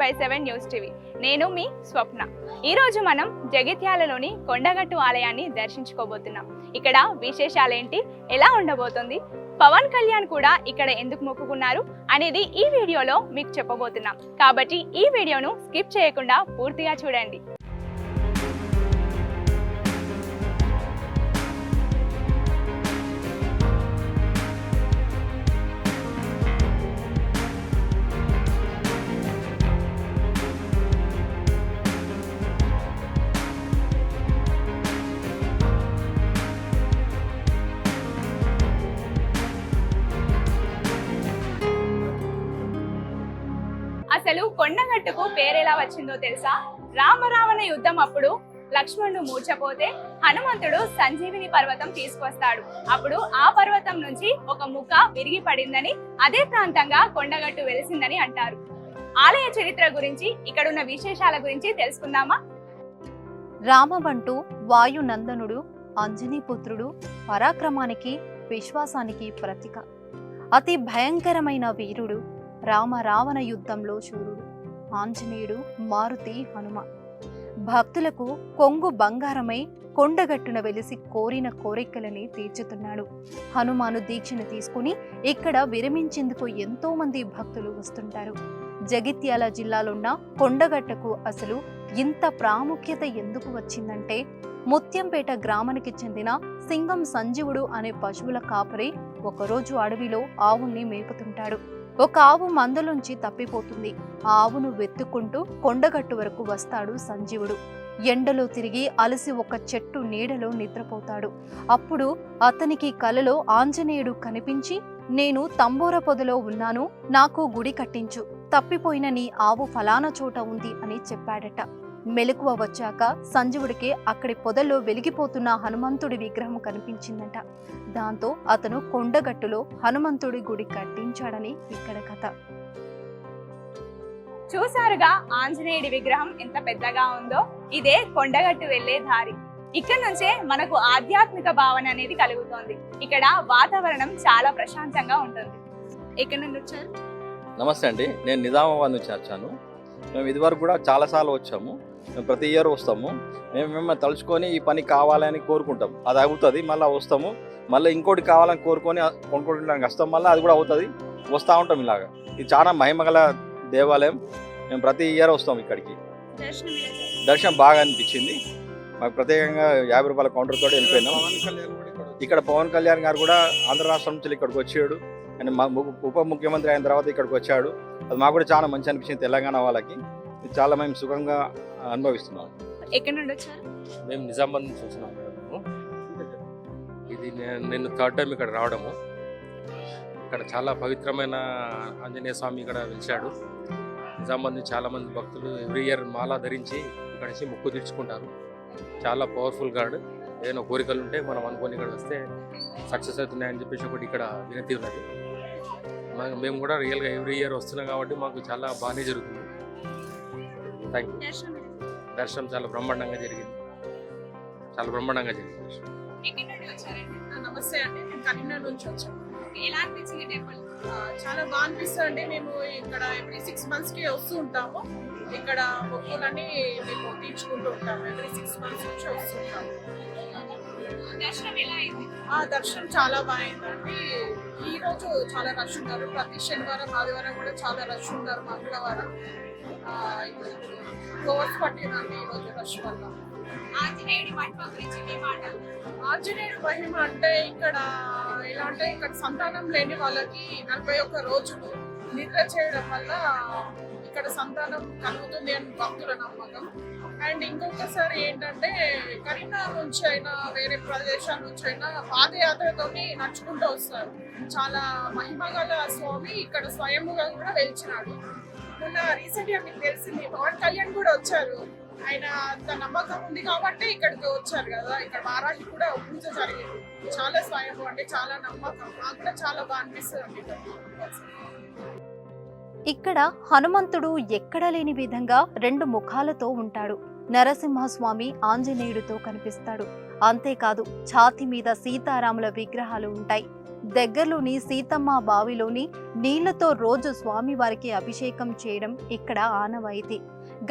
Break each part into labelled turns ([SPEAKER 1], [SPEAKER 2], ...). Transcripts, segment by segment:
[SPEAKER 1] 24/7 news TV. నేను మీ స్వప్న. ఈరోజు మనం జగిత్యాలలోని కొండగట్టు ఆలయాన్ని దర్శించుకోబోతున్నాం. ఇక్కడ విశేషాలేంటి, ఎలా ఉండబోతుంది, పవన్ కళ్యాణ్ కూడా ఇక్కడ ఎందుకు మొక్కుకున్నారు అనేది ఈ వీడియోలో మీకు చెప్పబోతున్నాం. కాబట్టి ఈ వీడియోను స్కిప్ చేయకుండా పూర్తిగా చూడండి. అసలు కొండగట్టుకు పేరెలా వచ్చిందో తెలుసా? రామరావణ యుద్ధం అప్పుడు లక్ష్మణుడు మూర్ఛపోతే హనుమంతుడు సంజీవిని పర్వతం తీసుకొస్తాడు. అప్పుడు ఆ పర్వతం నుంచి ఒక ముక్క విరిగి పడిందని, అదే ప్రాంతంగా కొండగట్టు వెలిసిందని అంటారు. ఆలయ చరిత్ర గురించి, ఇక్కడున్న విశేషాల గురించి తెలుసుకుందామా?
[SPEAKER 2] రామబంటు వాయునందనుడు, అంజనీపుత్రుడు, పరాక్రమానికి విశ్వాసానికి ప్రతీక. అతి భయంకరమైన వీరుడు, రామరావణ యుద్ధంలో శూరుడు. ఆంజనేయుడు, మారుతి, హనుమ భక్తులకు కొంగు బంగారమై కొండగట్టున వెలిసి కోరిన కోరికలని తీర్చుతున్నాడు. హనుమాను దీక్షను తీసుకుని ఇక్కడ విరమించేందుకు ఎంతో మంది భక్తులు వస్తుంటారు. జగిత్యాల జిల్లాలోన్న కొండగట్టకు అసలు ఇంత ప్రాముఖ్యత ఎందుకు వచ్చిందంటే, ముత్యంపేట గ్రామానికి చెందిన సింగం సంజీవుడు అనే పశువుల కాపరి ఒకరోజు అడవిలో ఆవుల్ని మేపుతుంటాడు. ఒక ఆవు మందలోంచి తప్పిపోతుంది. ఆ ఆవును వెతుక్కుంటూ కొండగట్టు వరకు వస్తాడు సంజీవుడు. ఎండలో తిరిగి అలసి ఒక చెట్టు నీడలో నిద్రపోతాడు. అప్పుడు అతనికి కలలో ఆంజనేయుడు కనిపించి, నేను తంబోర పొదలో ఉన్నాను, నాకు గుడి కట్టించు, తప్పిపోయిన నీ ఆవు ఫలానా చోట ఉంది అని చెప్పాడట. మెలకువ వచ్చాక సంజీవుడికి అక్కడి పొదల్లో వెలిగిపోతున్న హనుమంతుడి విగ్రహం కనిపించిందట. దాంతో అతను కొండగట్టులో హనుమంతుడి గుడి కట్టించాడని ఇక్కడ కథ.
[SPEAKER 1] చూసారుగా ఆంజనేయుడి విగ్రహం ఎంత పెద్దగా ఉందో. ఇదే కొండగట్టు వెళ్లే దారి. ఇక్కడ నుంచే మనకు ఆధ్యాత్మిక భావన అనేది కలుగుతోంది. ఇక్కడ వాతావరణం చాలా ప్రశాంతంగా ఉంటుంది. ఎక్కడి నుండి వచ్చారు?
[SPEAKER 3] నమస్తే అండి, నేను నిజామాబాద్ నుంచి వచ్చాను. మేము ఇదివరకు కూడా చాలాసార్లు వచ్చాము. మేము ప్రతి ఇయర్ వస్తాము. మేము తలుచుకొని ఈ పని కావాలని కోరుకుంటాం, అది అవుతుంది. మళ్ళీ వస్తాము, మళ్ళీ ఇంకోటి కావాలని కోరుకొని కొనుక్కోవడానికి వస్తాం, మళ్ళీ అది కూడా అవుతుంది. వస్తూ ఉంటాం ఇలాగా. ఇది చాలా మహిమగల దేవాలయం. మేము ప్రతి ఇయర్ వస్తాం ఇక్కడికి. దర్శనం బాగా అనిపించింది మాకు. ప్రత్యేకంగా 50 రూపాయల కౌంటర్ తోటి వెళ్ళిపోయినాం. ఇక్కడ పవన్ కళ్యాణ్ గారు కూడా ఆంధ్ర రాష్ట్రం నుంచి ఇక్కడికి వచ్చాడు. అండ్ ఉప ముఖ్యమంత్రి అయిన తర్వాత ఇక్కడికి వచ్చాడు. అది మాకు కూడా చాలా మంచి అనిపించింది. తెలంగాణ వాళ్ళకి చాలా మేము సుఖంగా అనుభవిస్తున్నాం.
[SPEAKER 1] ఎక్కడి నుండి వచ్చారు?
[SPEAKER 4] మేము నిజామాబాద్ నుంచి వచ్చినాం మేడం. ఇది నేను థర్డ్ టైం ఇక్కడ రావడము. ఇక్కడ చాలా పవిత్రమైన ఆంజనేయ స్వామి ఇక్కడ వెలిచాడు. నిజామాబాద్ నుంచి చాలామంది భక్తులు ఎవ్రీ ఇయర్ మాల ధరించి ఇక్కడ నుంచి మొక్కు తీర్చుకుంటారు. చాలా పవర్ఫుల్ గాడ్. ఏదైనా కోరికలు ఉంటే మనం అనుకొని ఇక్కడ వస్తే సక్సెస్ అవుతున్నాయని చెప్పేసి ఒకటి ఇక్కడ వినతి ఉన్నది. మేము కూడా రియల్గా ఎవ్రీ ఇయర్ వస్తున్నాం కాబట్టి మాకు చాలా బాగానే జరుగుతుంది. Thank you. దర్శనం చాలా బ్రహ్మాండంగా జరిగింది. చాలా బ్రహ్మాండంగా జరిగింది.
[SPEAKER 5] నమస్తే అండి, నేను కరీంనగర్ నుంచి వచ్చాను.
[SPEAKER 1] ఎలా అనిపించింది టెంపుల్?
[SPEAKER 5] చాలా బాగా అనిపిస్తుంది. మేము ఇక్కడ ఎవ్రీ 6 monthsకి వస్తూ ఉంటాము. ఇక్కడ మొక్కులన్నీ మేము తీర్చుకుంటూ ఉంటాము. ఎవ్రీ 6 months నుంచి వస్తుంటాము.
[SPEAKER 1] దర్శనం ఎలా అయింది?
[SPEAKER 5] దర్శనం చాలా బాగుందండి. ఈ రోజు చాలా రష్ ఉన్నారు. ప్రతి శనివారం ఆదివారం కూడా చాలా రష్ ఉన్నారు. మంగళవారం కోర్స్ పట్టిందండి ఈరోజు రష్ వల్ల.
[SPEAKER 1] ఆంజనేయుడి మహిమ గురించి మీ మాటలు.
[SPEAKER 5] ఆంజనేయుడి మహిమ అంటే ఇక్కడ ఎలా అంటే, ఇక్కడ సంతానం లేని వాళ్ళకి 41 రోజులు నిద్ర చేయడం వల్ల ఇక్కడ సంతానం కలుగుతుంది అని భక్తుల నమ్మకం. అండ్ ఇంకొకసారి ఏంటంటే, కరీంనగర్ నుంచి అయినా వేరే ప్రదేశాల నుంచి అయినా పాదయాత్రతో నడుచుకుంటూ వస్తారు. చాలా మహిమగల స్వామి ఇక్కడ స్వయంగా కూడా వెలిచినాడు. మొన్న రీసెంట్గా మీకు తెలిసింది పవన్ కళ్యాణ్ కూడా వచ్చారు. ఆయన అంత నమ్మకం ఉంది కాబట్టి ఇక్కడికి వచ్చారు కదా. ఇక్కడ వారాహి కూడా పూజ జరిగింది. చాలా స్వయం అంటే చాలా నమ్మకం. నాకు కూడా చాలా బాగా అనిపిస్తుంది.
[SPEAKER 2] ఇక్కడ హనుమంతుడు ఎక్కడ లేని విధంగా 2 ముఖాలతో ఉంటాడు. నరసింహస్వామి ఆంజనేయుడితో కనిపిస్తాడు. అంతేకాదు ఛాతి మీద సీతారాముల విగ్రహాలు ఉంటాయి. దగ్గరలోని సీతమ్మ బావిలోని నీళ్లతో రోజు స్వామివారికి అభిషేకం చేయడం ఇక్కడ ఆనవాయితీ.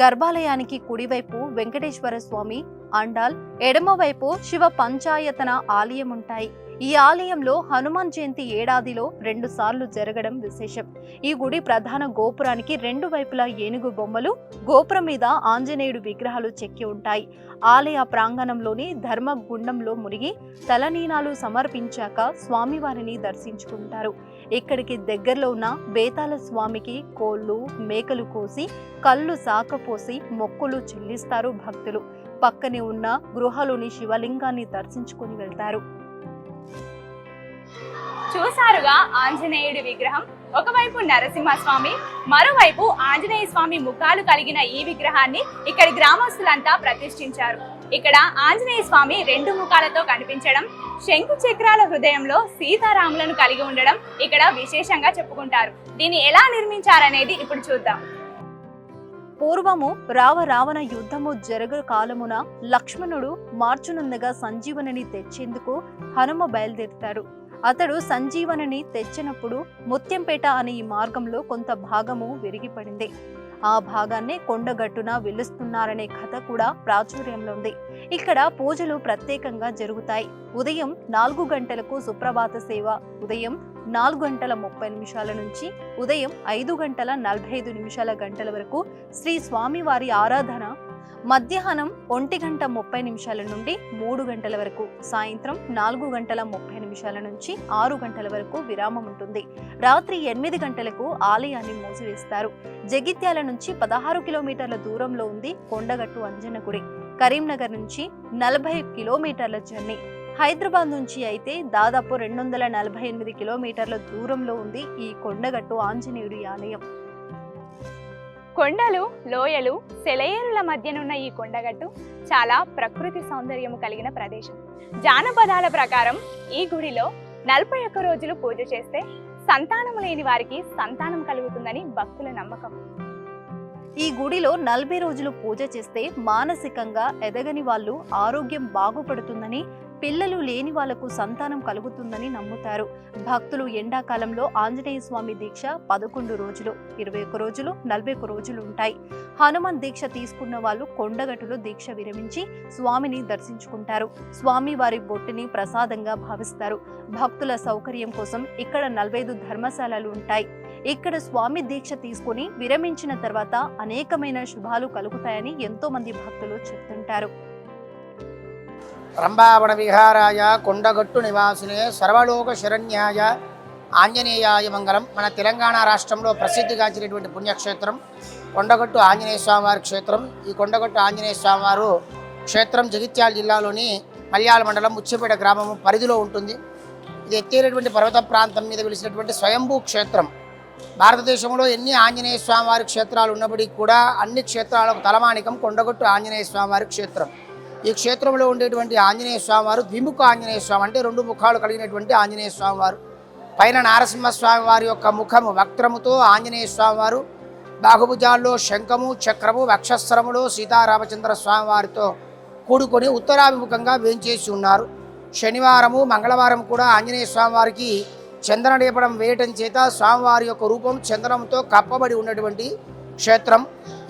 [SPEAKER 2] గర్భాలయానికి కుడివైపు వెంకటేశ్వర స్వామి, అండాల్, ఎడమవైపు శివ పంచాయతన ఆలయం ఉంటాయి. ఈ ఆలయంలో హనుమాన్ జయంతి ఏడాదిలో 2 సార్లు జరగడం విశేషం. ఈ గుడి ప్రధాన గోపురానికి 2 వైపులా ఏనుగు బొమ్మలు, గోపురం మీద ఆంజనేయుడు విగ్రహాలు చెక్కి ఉంటాయి. ఆలయ ప్రాంగణంలోని ధర్మగుండంలో మునిగి తలనీనాలు సమర్పించాక స్వామివారిని దర్శించుకుంటారు. ఇక్కడికి దగ్గరలో ఉన్న బేతాల స్వామికి కోళ్లు, మేకలు కోసి కళ్ళు సాకపోసి మొక్కులు చెల్లిస్తారు భక్తులు. పక్కనే ఉన్న గృహలోని శివలింగాన్ని దర్శించుకుని వెళ్తారు.
[SPEAKER 1] చూసారుగా ఆంజనేయుడి విగ్రహం. ఒకవైపు నరసింహస్వామి, మరోవైపు ఆంజనేయ స్వామి ముఖాలు కలిగిన ఈ విగ్రహాన్ని ఇక్కడి గ్రామస్తులంతా ప్రతిష్ఠించారు. ఇక్కడ ఆంజనేయ స్వామి 2 ముఖాలతో కనిపించడం, శంకు చక్రాల హృదయంలో సీతారాములను కలిగి ఉండడం ఇక్కడ విశేషంగా చెప్పుకుంటారు. దీన్ని ఎలా నిర్మించారనేది ఇప్పుడు చూద్దాం.
[SPEAKER 2] పూర్వము రావణ యుద్ధము జరగ కాలమున లక్ష్మణుడు మార్చునందగా సంజీవనిని తెచ్చేందుకు హనుమ బయలుదేరుతాడు. అతడు సంజీవనిని తెచ్చినప్పుడు ముత్యంపేట అనే ఈ మార్గంలో కొంత భాగము విరిగిపడింది. ఆ భాగాన్ని కొండగట్టున వెలుస్తున్నారనే కథ కూడా ప్రాచుర్యంలో ఉంది. ఇక్కడ పూజలు ప్రత్యేకంగా జరుగుతాయి. ఉదయం 4 గంటలకు సుప్రభాత సేవ, ఉదయం 4:30 నుంచి ఉదయం 5:45 వరకు శ్రీ స్వామివారి ఆరాధన, మధ్యాహ్నం 1:30 నుండి 3 గంటల వరకు, సాయంత్రం 4:30 నుంచి 6 గంటల వరకు విరామం ఉంటుంది. రాత్రి 8 గంటలకు ఆలయాన్ని మూసివేస్తారు. జగిత్యాల నుంచి 16 కిలోమీటర్ల దూరంలో ఉంది కొండగట్టు అంజన్న గుడి. కరీంనగర్ నుంచి 40 కిలోమీటర్ల జర్నీ. హైదరాబాద్ నుంచి అయితే దాదాపు 248 కిలోమీటర్ల దూరంలో ఉంది ఈ కొండగట్టు ఆంజనేయుడి ఆలయం.
[SPEAKER 1] కొండలు, లోయలు, సెలయేరుల మధ్యనున్న ఈ కొండగట్టు చాలా ప్రకృతి సౌందర్యము కలిగిన ప్రదేశం. జానపదాల ప్రకారం ఈ గుడిలో 41 రోజులు పూజ చేస్తే సంతానం లేని వారికి సంతానం కలుగుతుందని భక్తుల నమ్మకం.
[SPEAKER 2] ఈ గుడిలో 40 రోజులు పూజ చేస్తే మానసికంగా ఎదగని వాళ్ళు ఆరోగ్యం బాగుపడుతుందని, పిల్లలు లేని వాళ్లకు సంతానం కలుగుతుందని నమ్ముతారు. భక్తులు ఎండాకాలంలో ఆంజనేయ స్వామి దీక్ష 11 రోజులు, 21 రోజులు, 41 రోజులు ఉంటాయి. హనుమాన్ దీక్ష తీసుకున్న వాళ్ళు కొండగట్టులో దీక్ష విరమించి స్వామిని దర్శించుకుంటారు. స్వామి వారి బొట్టుని ప్రసాదంగా భావిస్తారు. భక్తుల సౌకర్యం కోసం ఇక్కడ 45 ధర్మశాలలు ఉంటాయి. ఇక్కడ స్వామి దీక్ష తీసుకుని విరమించిన తర్వాత అనేకమైన శుభాలు కలుగుతాయని ఎంతో మంది భక్తులు చెప్తుంటారు.
[SPEAKER 6] రంభావన విహారాయ కొండగట్టు నివాసినే సర్వలోక శరణ్యాయ ఆంజనేయాయ మంగళం. మన తెలంగాణ రాష్ట్రంలో ప్రసిద్ధిగాంచినటువంటి పుణ్యక్షేత్రం కొండగట్టు ఆంజనేయ స్వామివారి క్షేత్రం. ఈ కొండగట్టు ఆంజనేయ స్వామివారు క్షేత్రం జగిత్యాల జిల్లాలోని మల్యాల మండలం ముచ్చేపేట గ్రామం పరిధిలో ఉంటుంది. ఇది ఎత్తైనటువంటి పర్వత ప్రాంతం మీద వెలిసినటువంటి స్వయంభూ క్షేత్రం. భారతదేశంలో ఎన్ని ఆంజనేయ స్వామివారి క్షేత్రాలు ఉన్నప్పటికీ కూడా అన్ని క్షేత్రాలకు తలమానికం కొండగట్టు ఆంజనేయ స్వామివారి క్షేత్రం. ఈ క్షేత్రంలో ఉండేటువంటి ఆంజనేయ స్వామివారు ద్విముఖ ఆంజనేయ స్వామి, అంటే 2 ముఖాలు కలిగినటువంటి ఆంజనేయ స్వామివారు. పైన నారసింహస్వామి వారి యొక్క ముఖము వక్త్రముతో ఆంజనేయ స్వామివారు, బాహుభుజాల్లో శంఖము, చక్రము, వక్షస్రములో సీతారామచంద్ర స్వామివారితో కూడుకొని ఉత్తరాభిముఖంగా వేంచేసి ఉన్నారు. శనివారము, మంగళవారం కూడా ఆంజనేయ స్వామివారికి చందనలేపనం వేయటం చేత స్వామివారి యొక్క రూపం చందనంతో కప్పబడి ఉన్నటువంటి క్షేత్రం.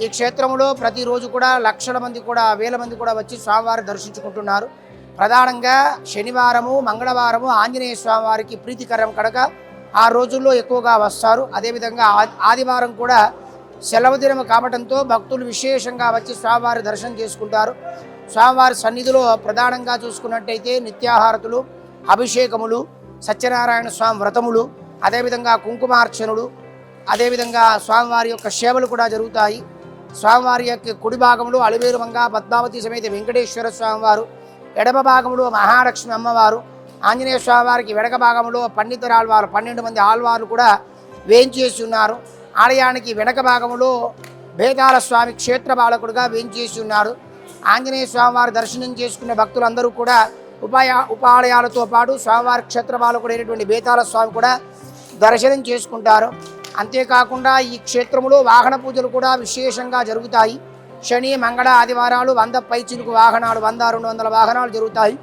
[SPEAKER 6] ఈ క్షేత్రంలో ప్రతిరోజు కూడా లక్షల మంది కూడా, వేల మంది కూడా వచ్చి స్వామివారిని దర్శించుకుంటున్నారు. ప్రధానంగా శనివారము, మంగళవారము ఆంజనేయ స్వామివారికి ప్రీతికరం కనుక ఆ రోజుల్లో ఎక్కువగా వస్తారు. అదేవిధంగా ఆదివారం కూడా సెలవు దినం కావడంతో భక్తులు విశేషంగా వచ్చి స్వామివారి దర్శనం చేసుకుంటారు. స్వామివారి సన్నిధిలో ప్రధానంగా చూసుకున్నట్టయితే నిత్యాహారతులు, అభిషేకములు, సత్యనారాయణ స్వామి వ్రతములు, అదేవిధంగా కుంకుమార్చనలు, అదేవిధంగా స్వామివారి యొక్క సేవలు కూడా జరుగుతాయి. స్వామివారి యొక్క కుడి భాగంలో అలివేలుమంగ పద్మావతి సమేత వెంకటేశ్వర స్వామివారు, ఎడమ భాగంలో మహాలక్ష్మి అమ్మవారు, ఆంజనేయ స్వామివారికి వెనక భాగంలో పండితురాళ్వారు 12 మంది ఆళ్వార్లు కూడా వేంచేసి ఉన్నారు. ఆలయానికి వెనక భాగంలో బేతాల స్వామి క్షేత్ర బాలకుడుగా వేంచేసి ఉన్నారు. ఆంజనేయ స్వామివారి దర్శనం చేసుకునే భక్తులందరూ కూడా ఉపాలయాలతో పాటు స్వామివారి క్షేత్ర బాలకుడైనటువంటి బేతాల స్వామి కూడా దర్శనం చేసుకుంటారు. అంతేకాకుండా ఈ క్షేత్రములో వాహన పూజలు కూడా విశేషంగా జరుగుతాయి. శని, మంగళ, ఆదివారాలు 100 పైచిలుకు వాహనాలు 100-200 వాహనాలు జరుగుతాయి.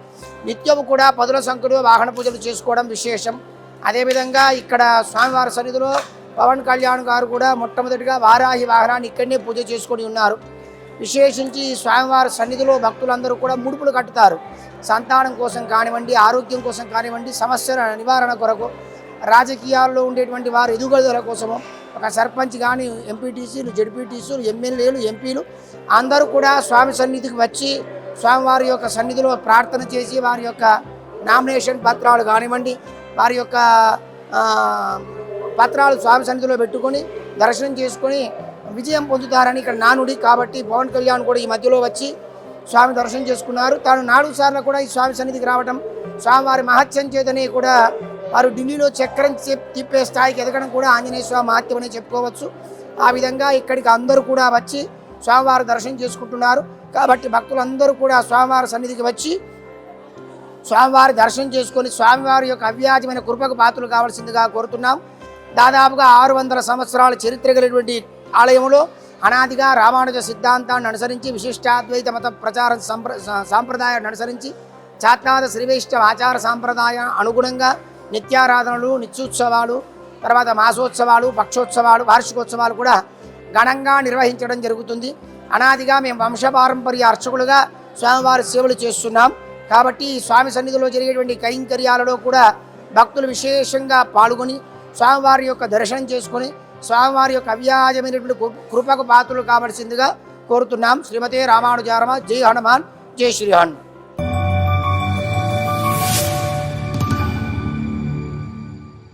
[SPEAKER 6] నిత్యము కూడా పదుల సంఖ్యలో వాహన పూజలు చేసుకోవడం విశేషం. అదేవిధంగా ఇక్కడ స్వామివారి సన్నిధిలో పవన్ కళ్యాణ్ గారు కూడా మొట్టమొదటిగా వారాహి వాహనాన్ని ఇక్కడనే పూజ చేసుకొని ఉన్నారు. విశేషించి ఈ స్వామివారి సన్నిధిలో భక్తులందరూ కూడా ముడుపులు కట్టుతారు. సంతానం కోసం కానివ్వండి, ఆరోగ్యం కోసం కానివ్వండి, సమస్యల నివారణ కొరకు, రాజకీయాల్లో ఉండేటువంటి వారు ఎదుగుదల కోసము, ఒక సర్పంచ్ కానీ, ఎంపీటీసీలు, జడ్పీటీసీలు, ఎమ్మెల్యేలు, ఎంపీలు అందరూ కూడా స్వామి సన్నిధికి వచ్చి స్వామివారి యొక్క సన్నిధిలో ప్రార్థన చేసి వారి యొక్క నామినేషన్ పత్రాలు కానివ్వండి, వారి యొక్క పత్రాలు స్వామి సన్నిధిలో పెట్టుకొని దర్శనం చేసుకొని విజయం పొందుతారని ఇక్కడ నానుడి. కాబట్టి పవన్ కళ్యాణ్ కూడా ఈ మధ్యలో వచ్చి స్వామి దర్శనం చేసుకున్నారు. తాను 4 సార్లు కూడా ఈ స్వామి సన్నిధికి రావడం, స్వామివారి మహత్యం చేతనే కూడా వారు ఢిల్లీలో చక్రం తిప్పే స్థాయికి ఎదగడం కూడా ఆంజనేయ స్వామి మహత్యం అనే చెప్పుకోవచ్చు. ఆ విధంగా ఇక్కడికి అందరూ కూడా వచ్చి స్వామివారి దర్శనం చేసుకుంటున్నారు. కాబట్టి భక్తులందరూ కూడా స్వామివారి సన్నిధికి వచ్చి స్వామివారి దర్శనం చేసుకొని స్వామివారి యొక్క అవ్యాజమైన కృపకు పాత్రలు కావాల్సిందిగా కోరుతున్నాం. దాదాపుగా 600 సంవత్సరాల చరిత్ర కలిగినటువంటి ఆలయంలో అనాదిగా రామానుజ సిద్ధాంతాన్ని అనుసరించి విశిష్టాద్వైత మత ప్రచార సాంప్రదాయాన్ని అనుసరించి చాత్నాథ శ్రీవైష్ణవ ఆచార సాంప్రదాయ అనుగుణంగా నిత్యారాధనలు, నిత్యోత్సవాలు, తర్వాత మాసోత్సవాలు, పక్షోత్సవాలు, వార్షికోత్సవాలు కూడా ఘనంగా నిర్వహించడం జరుగుతుంది. అనాదిగా మేము వంశపారంపర్య అర్చకులుగా స్వామివారి సేవలు చేస్తున్నాం. కాబట్టి స్వామి సన్నిధిలో జరిగేటువంటి కైంకర్యాలలో కూడా భక్తులు విశేషంగా పాల్గొని స్వామివారి యొక్క దర్శనం చేసుకొని స్వామివారి యొక్క అవ్యాజమైనటువంటి కృపకు పాత్రలు కావలసిందిగా కోరుతున్నాం. శ్రీమతే రామానుజారమ. జై హనుమాన్, జై శ్రీ హనుమాన్.